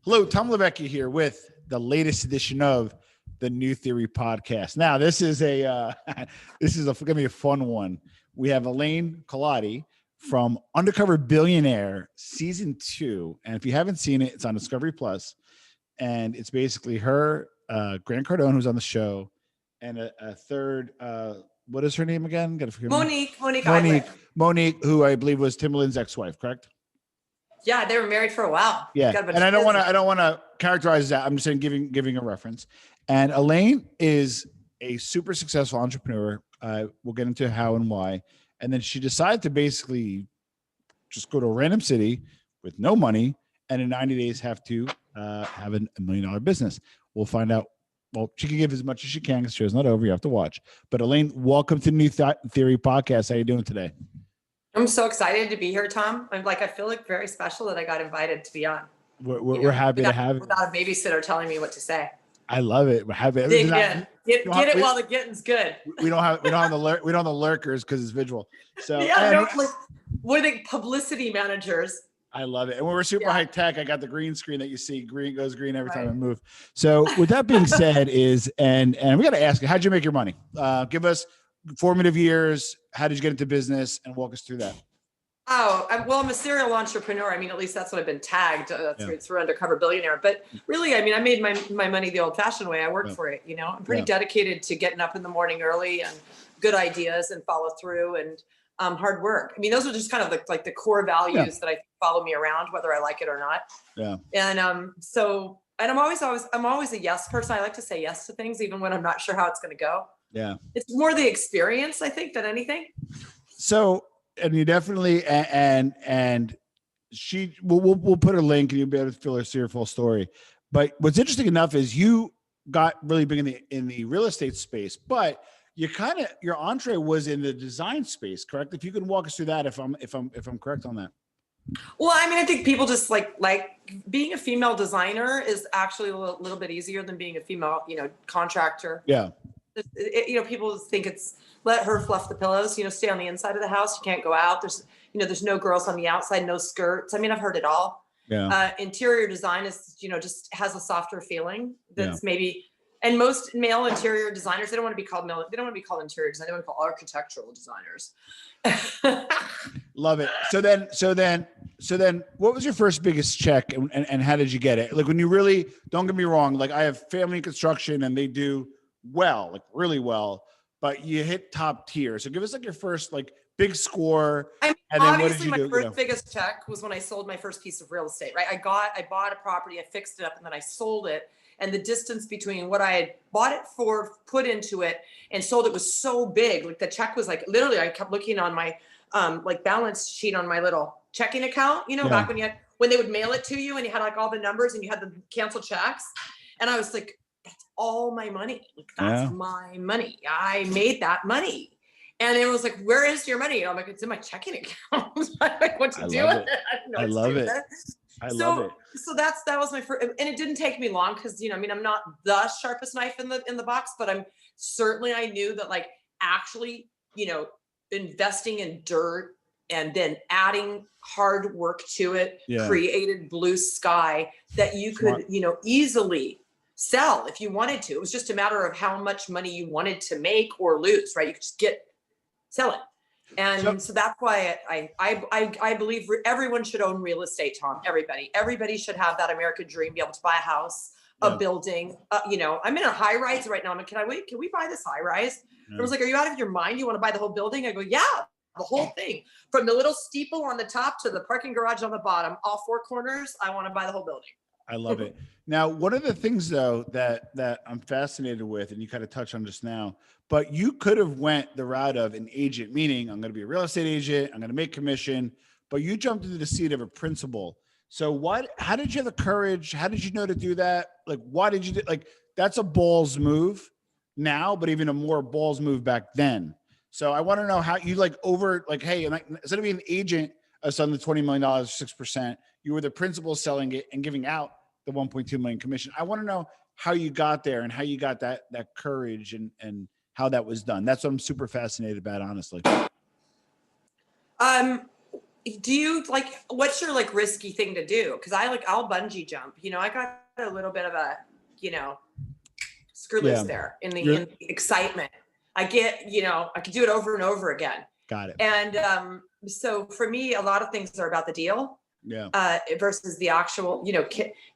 Hello, Tom Levecchia here with the latest edition of the New Theory podcast. Now, this is a gonna be a fun one. We have Elaine Culotti from Undercover Billionaire season 2, and if you haven't seen it, it's on Discovery Plus, and it's basically her, Grant Cardone, who's on the show, and a third. What is her name again? Got to forget. Monique, who I believe was Timbaland's ex-wife, correct? Yeah, they were married for a while. Yeah, and I don't want to characterize that. I'm just saying, giving a reference. And Elaine is a super successful entrepreneur. We'll get into how and why. And then she decided to basically just go to a random city with no money, and in 90 days have to have $1 million business. We'll find out. Well, she can give as much as she can because the show's not over. You have to watch. But Elaine, welcome to the New Theory podcast. How you doing today? I'm so excited to be here, Tom. I feel like very special that I got invited to be on. We're happy to have it. Without a babysitter telling me what to say. I love it. We're happy. Dig in. Get it while the getting's good. We don't have the lurkers because it's visual. So we're the publicity managers. I love it. And when we're super high tech, I got the green screen that you see. Green goes green every time I move. So with that being said, and we got to ask you, how'd you make your money? Give us formative years. How did you get into business, and walk us through that? I'm a serial entrepreneur. At least that's what I've been tagged through Undercover Billionaire. But really, I made my money the old fashioned way. I worked for it. I'm pretty dedicated to getting up in the morning early and good ideas and follow through and hard work. Those are just kind of the core values that I think follow me around, whether I like it or not. Yeah. And I'm always a yes person. I like to say yes to things, even when I'm not sure how it's going to go. Yeah. It's more the experience, I think, than anything. So, and you definitely, and she, we'll put a link and you'll be able to see her full story. But what's interesting enough is you got really big in the real estate space, but your entree was in the design space, correct? If you can walk us through that, if I'm correct on that. Well, I think people just like being a female designer is actually a little bit easier than being a female, contractor. Yeah. People think it's let her fluff the pillows, stay on the inside of the house. You can't go out. There's no girls on the outside, no skirts. I've heard it all. Yeah. Interior design is, just has a softer feeling that's maybe, and most male interior designers, they don't want to be called interior design. They want to call architectural designers. Love it. So then what was your first biggest check and how did you get it? Like when you really, don't get me wrong, like I have family in construction and they do well, like really well, but you hit top tier. So give us your first big score. And then obviously my first biggest check was when I sold my first piece of real estate, right? I bought a property, I fixed it up, and then I sold it. And the distance between what I had bought it for, put into it, and sold it was so big. The check was literally, I kept looking on my balance sheet on my little checking account, back when they would mail it to you and you had all the numbers and you had the canceled checks. And I was like, that's all my money. That's my money. I made that money. And it was like, where is your money? And I'm like, it's in my checking account. What to do with it? I love it. I love it. So that was my first, and it didn't take me long because, I'm not the sharpest knife in the box, but I knew that actually, investing in dirt and then adding hard work to it created blue sky that you could, easily sell if you wanted to. It was just a matter of how much money you wanted to make or lose, right? You could just sell it. And so that's why I believe everyone should own real estate, Tom. Everybody should have that American dream, be able to buy a house, a building. I'm in a high rise right now. Can we buy this high rise? Yeah. I was like, are you out of your mind? You want to buy the whole building? I go, yeah, the whole thing. From the little steeple on the top to the parking garage on the bottom, all four corners, I want to buy the whole building. I love it. Now, one of the things though that I'm fascinated with, and you kind of touched on just now, but you could have went the route of an agent, meaning I'm going to be a real estate agent, I'm going to make commission, but you jumped into the seat of a principal. So how did you have the courage? How did you know to do that? Why did you do, that's a balls move now, but even a more balls move back then. So I want to know how you hey, instead of being an agent of selling the $20 million, 6%, you were the principal selling it and giving out the 1.2 million commission. I want to know how you got there and how you got that courage and how that was done. That's what I'm super fascinated about, honestly. do you like, what's your like risky thing to do? Cause I'll bungee jump, I got a little bit of a, screw loose Yeah. there in the You're excitement. I get, I could do it over and over again. got it. And so for me, a lot of things are about the deal Yeah. Versus the actual,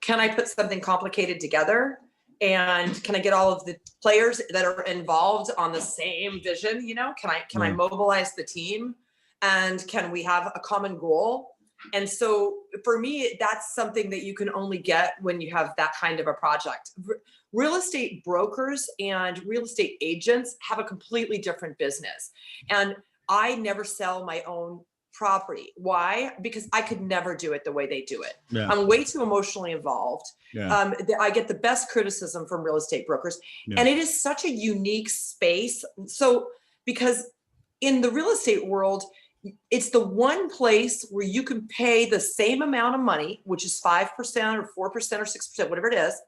can I put something complicated together? And can I get all of the players that are involved on the same vision? Can I mobilize the team? And can we have a common goal? And so for me, that's something that you can only get when you have that kind of a project. Real estate brokers and real estate agents have a completely different business. And I never sell my own property. Why? Because I could never do it the way they do it. Yeah. I'm way too emotionally involved. Yeah. I get the best criticism from real estate brokers. Yeah. And it is such a unique space. So, because in the real estate world, it's the one place where you can pay the same amount of money, which is 5% or 4% or 6%, whatever it is,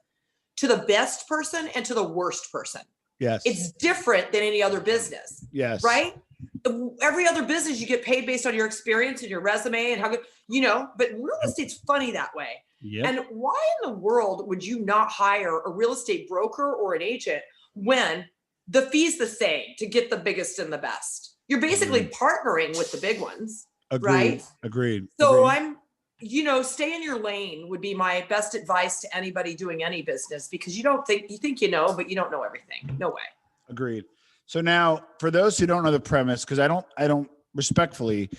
to the best person and to the worst person. Yes. It's different than any other business. Yes. Right? Every other business, you get paid based on your experience and your resume and how good, but real estate's funny that way. Yep. And why in the world would you not hire a real estate broker or an agent when the fee's the same to get the biggest and the best? You're basically partnering with the big ones. Agreed. Right? Agreed. So Agreed. Stay in your lane would be my best advice to anybody doing any business, because you think you know, but you don't know everything. No way. Agreed. So now, for those who don't know the premise, because I don't respectfully,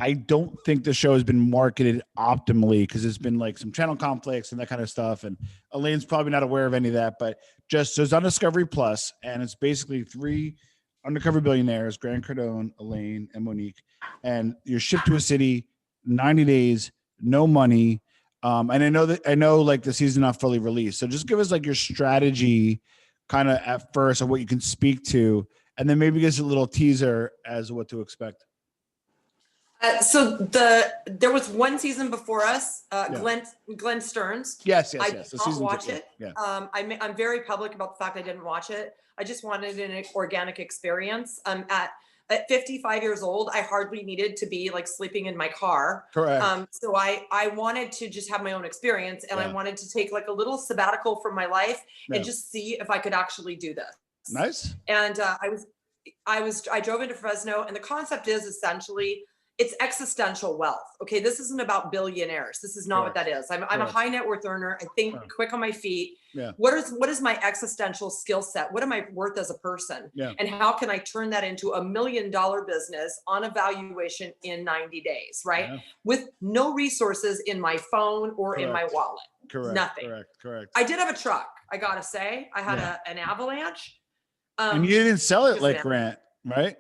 I don't think the show has been marketed optimally, because it's been like some channel conflicts and that kind of stuff. And Elaine's probably not aware of any of that, but so it's on Discovery Plus, and it's basically 3 undercover billionaires: Grant Cardone, Elaine, and Monique. And you're shipped to a city, 90 days, no money. And I know like the season not fully released. So just give us like your strategy kind of at first of what you can speak to, and then maybe give us a little teaser as what to expect. So there was one season before us, Glenn Stearns. Yes. I did not watch it. Yeah. I'm very public about the fact I didn't watch it. I just wanted an organic experience. At 55 years old, I hardly needed to be like sleeping in my car. Correct. So I wanted to just have my own experience, and I wanted to take like a little sabbatical from my life and just see if I could actually do this. Nice. And I drove into Fresno, and the concept is essentially it's existential wealth. Okay. This isn't about billionaires. This is not what that is. I'm a high net worth earner. I think quick on my feet. Yeah. What is my existential skill set? What am I worth as a person? Yeah. And how can I turn that into $1 million business on a valuation in 90 days, right? Yeah. With no resources in my phone or in my wallet. Correct. Nothing. Correct. I did have a truck. I got to say, I had an Avalanche. And you didn't sell it like Grant, right?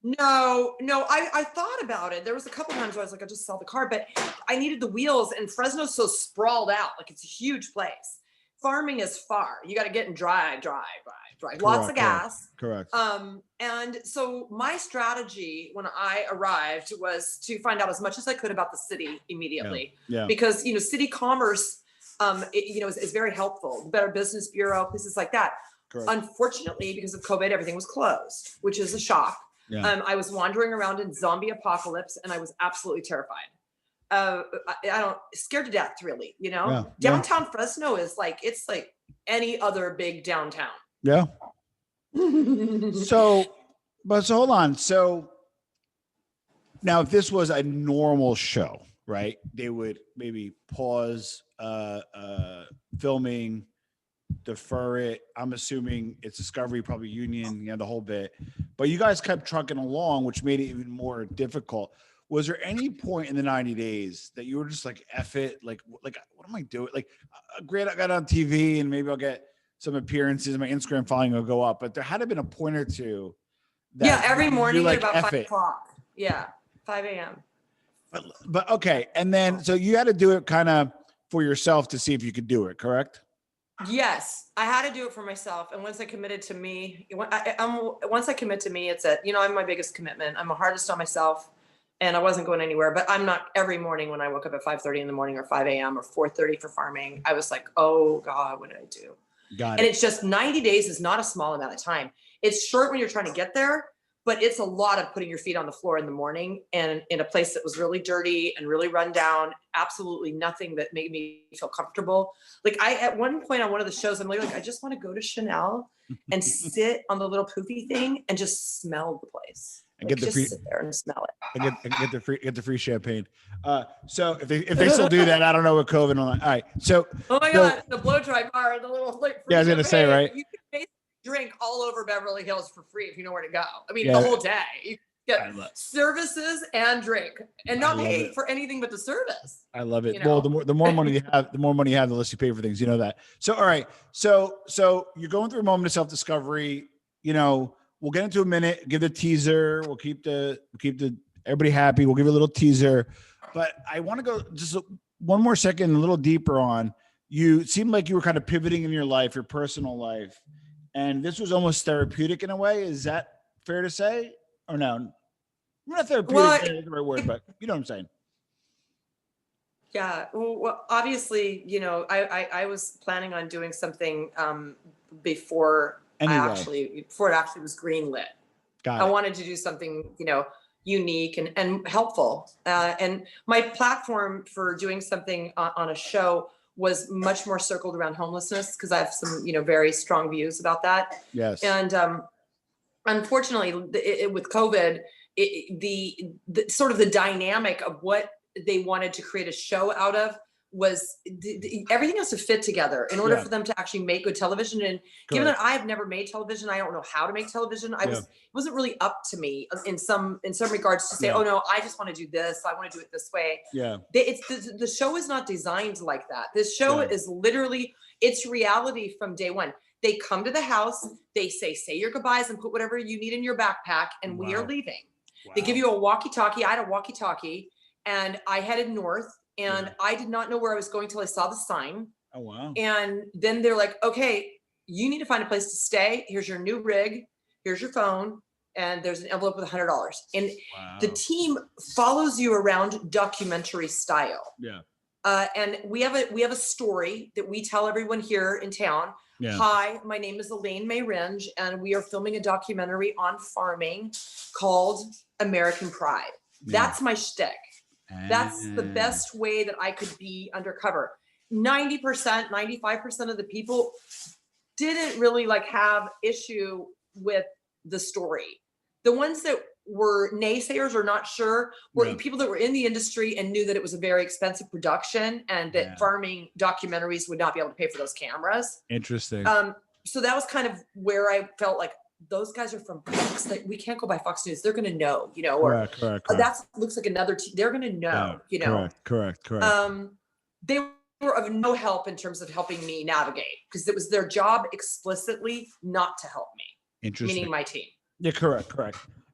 No, I thought about it. There was a couple times where I was like, I'll just sell the car, but I needed the wheels, and Fresno's so sprawled out. Like, it's a huge place. Farming is far. You got to get and drive. Lots of gas. Correct. And so my strategy when I arrived was to find out as much as I could about the city immediately. Yeah. Because, city commerce, is very helpful. The Better Business Bureau, places like that. Correct. Unfortunately, because of COVID, everything was closed, which is a shock. Yeah. I was wandering around in zombie apocalypse, and I was absolutely terrified. Scared to death, really. Downtown Fresno is it's like any other big downtown. Yeah. So hold on. So now, if this was a normal show, right, they would maybe pause filming, defer it. I'm assuming it's Discovery, probably Union, the whole bit. But you guys kept trucking along, which made it even more difficult. Was there any point in the 90 days that you were just like, F it? Like, what am I doing? Like, great, I got on TV and maybe I'll get some appearances. My Instagram following will go up. But there had to have been a point or two. Every morning at about 5 it. o'clock. Yeah, 5 a.m. But okay. And then, so you had to do it kind of for yourself to see if you could do it, correct? Yes, I had to do it for myself. And once I committed to me, once I commit to me, it's I'm my biggest commitment. I'm the hardest on myself, and I wasn't going anywhere. But I'm not every morning when I woke up at 5:30 in the morning or 5 a.m. or 4:30 for farming. I was like, oh God, what did I do? Got it. And it's just 90 days is not a small amount of time. It's short when you're trying to get there, but it's a lot of putting your feet on the floor in the morning and in a place that was really dirty and really run down. Absolutely nothing that made me feel comfortable. Like at one point on one of the shows, I'm like, I just want to go to Chanel and sit on the little poofy thing and just smell the place. And like, get the just free, sit there and smell it. and get the free champagne. So if they still do that, I don't know what COVID and all that. All right. So oh my God, the blow dry bar, the little free yeah, I was gonna say, right? You can basically drink all over Beverly Hills for free if you know where to go. I mean, Yeah. the whole day. You get services and drink and not pay for anything but the service. I love it. You know? Well, the more money you have, the less you pay for things. You know that. So all right. So you're going through a moment of self-discovery. You know, we'll get into a minute, give the teaser. We'll keep the everybody happy. We'll give you a little teaser. But I want to go just one more second, a little deeper on. You seemed like you were kind of pivoting in your life, your personal life. And this was almost therapeutic in a way. Is that fair to say? Or no? Not therapeutic is the right word, but you know what I'm saying. Yeah. Well, obviously, you know, I was planning on doing something before it actually was greenlit. I wanted to do something, you know, unique and helpful. And my platform for doing something on a show was much more circled around homelessness because I have some, you know, very strong views about that. Yes. And unfortunately, with COVID, the sort of the dynamic of what they wanted to create a show out of was everything has to fit together in order for them to actually make good television. And given that I have never made television, I don't know how to make television. It wasn't really up to me in some regards to say, oh no, I just want to do this. I want to do it this way. Yeah. The show is not designed like that. This show is literally, it's reality from day one. They come to the house, they say your goodbyes and put whatever you need in your backpack, and we are leaving. Wow. They give you a walkie-talkie. I had a walkie-talkie, and I headed north, and I did not know where I was going till I saw the sign. Oh, wow. And then they're like, okay, you need to find a place to stay. Here's your new rig. Here's your phone. And there's an envelope with $100. And the team follows you around documentary style. Yeah. And we have a story that we tell everyone here in town. Yeah. Hi, my name is Elaine May Rindge, and we are filming a documentary on farming called American Pride. Yeah. That's my shtick. That's the best way that I could be undercover. 90%, 95% of the people didn't really have issue with the story. The ones that were naysayers or not sure were people that were in the industry and knew that it was a very expensive production and that farming documentaries would not be able to pay for those cameras. Interesting. So that was kind of where I felt like those guys are from Fox. Like, we can't go by Fox News. They're going to know, you know, or correct. That looks like another they're going to know, you know. Correct. They were of no help in terms of helping me navigate because it was their job explicitly not to help me. Interesting. Meaning my team. Yeah, correct.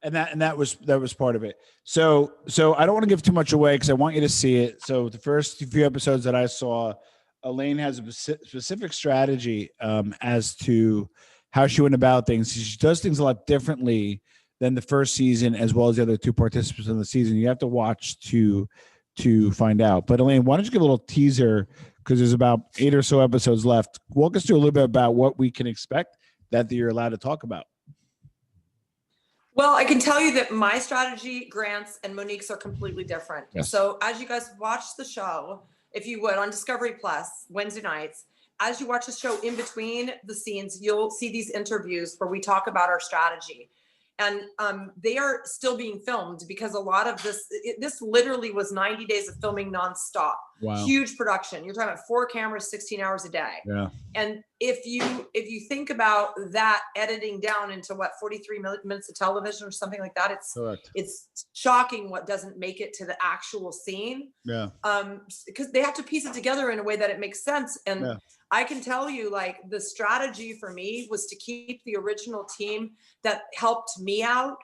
And that was part of it. So I don't want to give too much away because I want you to see it. So the first few episodes that I saw, Elaine has a specific strategy as to how she went about things. She does things a lot differently than the first season, as well as the other two participants in the season. You have to watch to find out. But Elaine, why don't you give a little teaser, because there's about 8 or so episodes left. Walk us through a little bit about what we can expect that you're allowed to talk about. Well, I can tell you that my strategy, Grant's, and Monique's are completely different. Yes. So as you guys watch the show, if you would, on Discovery Plus, Wednesday nights, as you watch the show, in between the scenes, you'll see these interviews where we talk about our strategy. And they are still being filmed because a lot of this literally was 90 days of filming nonstop. Wow. Huge production. You're talking about 4 cameras, 16 hours a day. Yeah. And if you think about that editing down into 43 minutes of television or something like that, it's shocking what doesn't make it to the actual scene. Yeah. Because they have to piece it together in a way that it makes sense. And I can tell you, the strategy for me was to keep the original team that helped me out,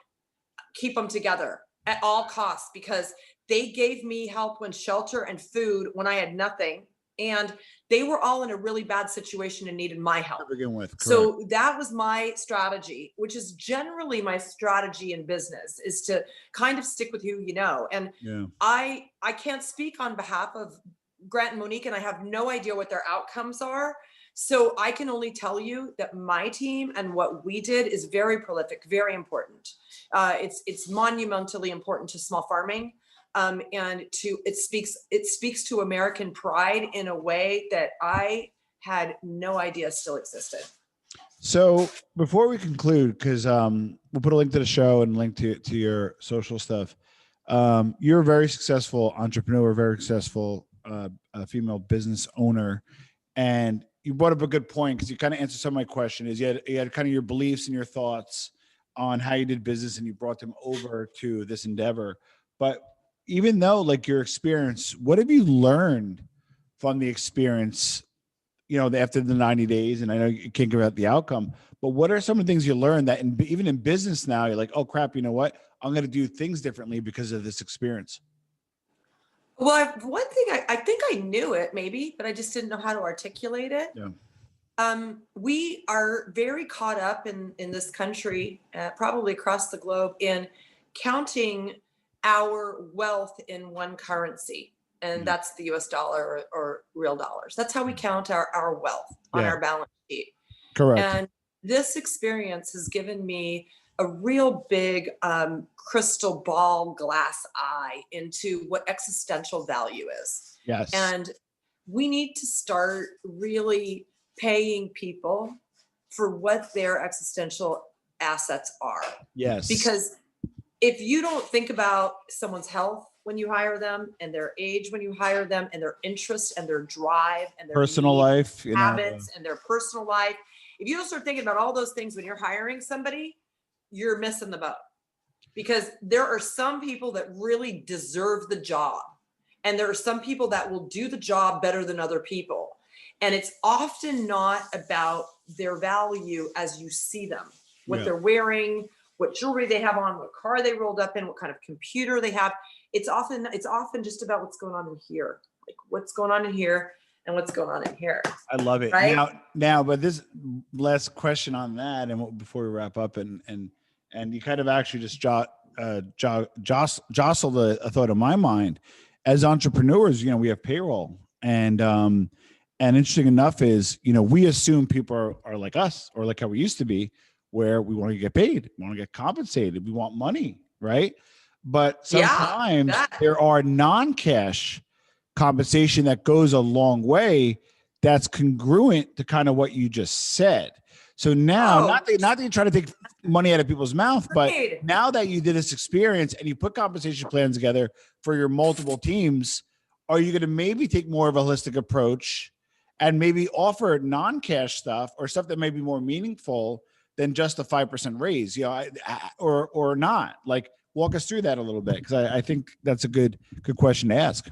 keep them together at all costs, because they gave me help when shelter and food when I had nothing. And they were all in a really bad situation and needed my help. To begin with, correct. So that was my strategy, which is generally my strategy in business, is to kind of stick with who you know. And I can't speak on behalf of Grant and Monique, and I have no idea what their outcomes are. So I can only tell you that my team and what we did is very prolific, very important. It's monumentally important to small farming, and it speaks to American pride in a way that I had no idea still existed. So before we conclude, because we'll put a link to the show and a link to your social stuff. You're a very successful entrepreneur, very successful female business owner, and you brought up a good point because you kind of answered some of my question. Is you had kind of your beliefs and your thoughts on how you did business, and you brought them over to this endeavor. But even though, like, your experience, what have you learned from the experience? After the 90 days, and I know you can't give out the outcome, but what are some of the things you learned that even in business now, you're like, oh crap, you know what? I'm going to do things differently because of this experience. Well, one thing I think I knew it maybe, but I just didn't know how to articulate it. Yeah. We are very caught up in this country, probably across the globe, in counting our wealth in one currency. And that's the US dollar or real dollars. That's how we count our wealth on our balance sheet. Correct. And this experience has given me a real big crystal ball glass eye into what existential value is. Yes. And we need to start really paying people for what their existential assets are. Yes. Because if you don't think about someone's health when you hire them, and their age when you hire them, and their interest and their drive and their personal life, habits and their personal life, if you don't start thinking about all those things when you're hiring somebody, you're missing the boat. Because there are some people that really deserve the job, and there are some people that will do the job better than other people. And it's often not about their value as you see them, what they're wearing, what jewelry they have on, what car they rolled up in, what kind of computer they have. It's often just about what's going on in here, like what's going on in here and what's going on in here. I love it. Right? Now, but this last question on that, and before we wrap up, and you kind of actually just jostled a thought in my mind. As entrepreneurs, we have payroll, and interesting enough is, we assume people are like us, or like how we used to be, where we want to get paid, we want to get compensated, we want money, right? But sometimes there are non-cash compensation that goes a long way that's congruent to kind of what you just said. So now, not that you try to take money out of people's mouth, but now that you did this experience and you put compensation plans together for your multiple teams, are you going to maybe take more of a holistic approach and maybe offer non-cash stuff or stuff that may be more meaningful than just a 5% raise, or not? Like, walk us through that a little bit, because I think that's a good question to ask.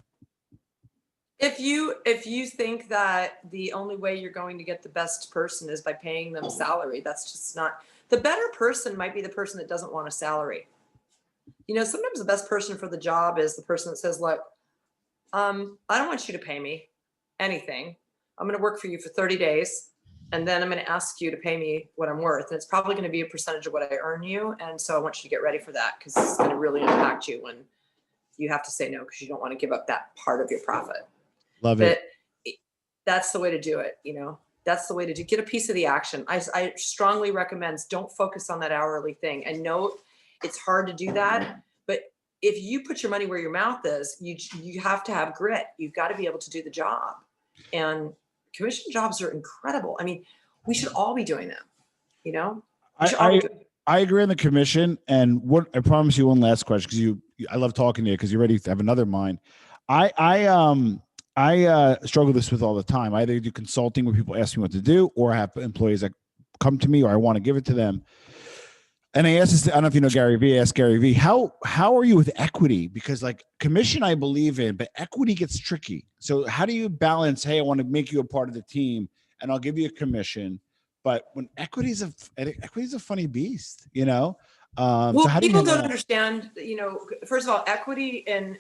If you think that the only way you're going to get the best person is by paying them a salary, that's just not. The better person might be the person that doesn't want a salary. Sometimes the best person for the job is the person that says, look, I don't want you to pay me anything. I'm going to work for you for 30 days. And then I'm going to ask you to pay me what I'm worth. And it's probably going to be a percentage of what I earn you. And so I want you to get ready for that, because it's going to really impact you when you have to say no, because you don't want to give up that part of your profit. Love it. That's the way to do it. That's the way to get a piece of the action. I strongly recommend don't focus on that hourly thing. And know it's hard to do that. But if you put your money where your mouth is, you have to have grit. You've got to be able to do the job. And commission jobs are incredible. I mean, we should all be doing them. I agree on the commission. And what I promise you one last question, because I love talking to you, because you're ready to have another mind. I struggle this with all the time. I either do consulting where people ask me what to do, or I have employees that come to me, or I want to give it to them. And I asked this, I don't know if you know Gary Vee, ask Gary Vee, how are you with equity? Because like commission, I believe in, but equity gets tricky. So how do you balance, hey, I want to make you a part of the team and I'll give you a commission. But when equity is a funny beast, Well, so people don't understand, first of all, equity and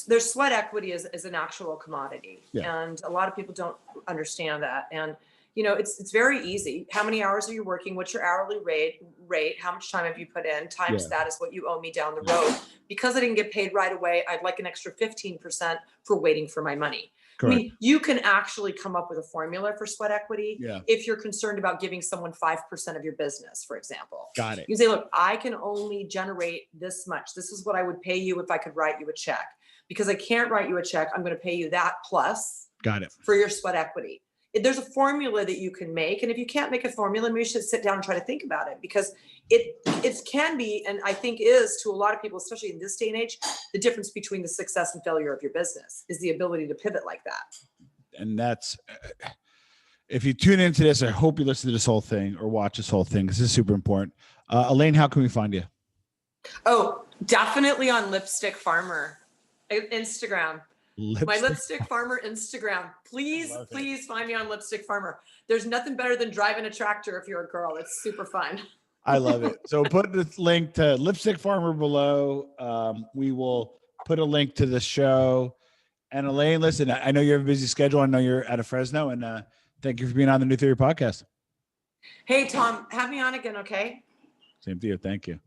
there's sweat equity is an actual commodity. Yeah. And a lot of people don't understand that. And, it's very easy. How many hours are you working? What's your hourly rate? How much time have you put in? Times that is what you owe me down the road. Because I didn't get paid right away, I'd like an extra 15% for waiting for my money. Correct. I mean, you can actually come up with a formula for sweat equity if you're concerned about giving someone 5% of your business, for example. Got it. You say, look, I can only generate this much. This is what I would pay you if I could write you a check. Because I can't write you a check, I'm going to pay you that plus for your sweat equity. There's a formula that you can make. And if you can't make a formula, maybe you should sit down and try to think about it, because it can be, and I think is to a lot of people, especially in this day and age, the difference between the success and failure of your business is the ability to pivot like that. And that's, if you tune into this, I hope you listen to this whole thing or watch this whole thing, because this is super important. Elaine, how can we find you? Oh, definitely on Lipstick Farmer Instagram. My Lipstick Farmer Instagram. Please find me on Lipstick Farmer. There's nothing better than driving a tractor if you're a girl. It's super fun. I love it. So put the link to Lipstick Farmer below. We will put a link to the show. And Elaine, listen, I know you have a busy schedule. I know you're out of Fresno, and thank you for being on the New Theory podcast. Hey, Tom, have me on again, okay? Same to you. Thank you.